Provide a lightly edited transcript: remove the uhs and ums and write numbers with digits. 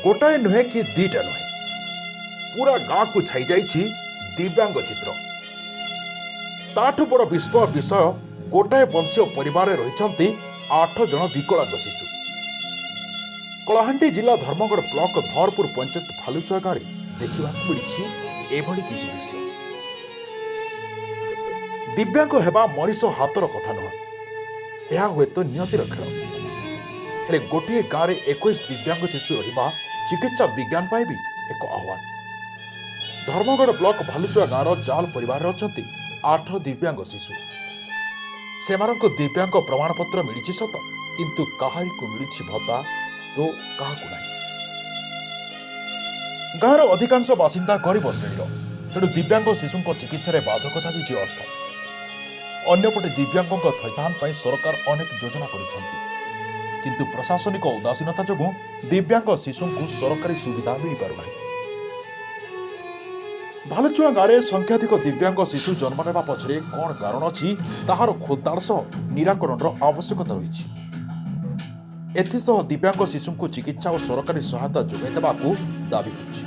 गोटाए नुहे कि दीटा नुहे पूरा गाँ को छाई जाइछि दिव्यांग चित्र। ताठु बड़ विस्मय विषय गोटाए वंशीय परिवार रही 8 जन विकलांग शिशु। कलाहांडी जिला धर्मगढ़ ब्लॉक धरपुर पंचायत भालुचुआ गाँव देखा मिली एभली किछि दृश्य। दिव्यांग हेबा मनीष हातर कथा नुह, यह हुए तो नियतिर खेल। हेले गोटे गाँव में 21 दिव्यांग शिशु रहिबा चिकित्सा विज्ञान पाई भी एक आह्वान। धर्मगढ़ ब्लॉक भालुचुआ गाँव जाल परिवार अच्छा 8 दिव्यांग शिशु। सेमानंको दिव्यांग प्रमाणपत्र मिली सत, किंतु काहारी को मिली भत्ता तो काहाकु नाही। गाँवर अधिकांश बासिंदा गरीब श्रेणीर, तेणु दिव्यांग शिशु चिकित्सा बाधक साजिश अर्थ। अन्यपटे दिव्यांग थैथान पर सरकार अनेक योजना करिसेंति, किंतु प्रशासनिक उदासीनता जोगु दिव्यांग शिशु को सरकारी सुविधा मिल पारु नाही। भालुचुआ गाँव में संख्याधिक दिव्यांग शिशु जन्म नेबा पछरे कौन कारण अछि ताहार खोलताड़ सह निराकरण आवश्यकता रही। एथिसह दिव्यांग शिशु को चिकित्सा और सरकारी सहायता जोगाई देबाकू दाबी होछि।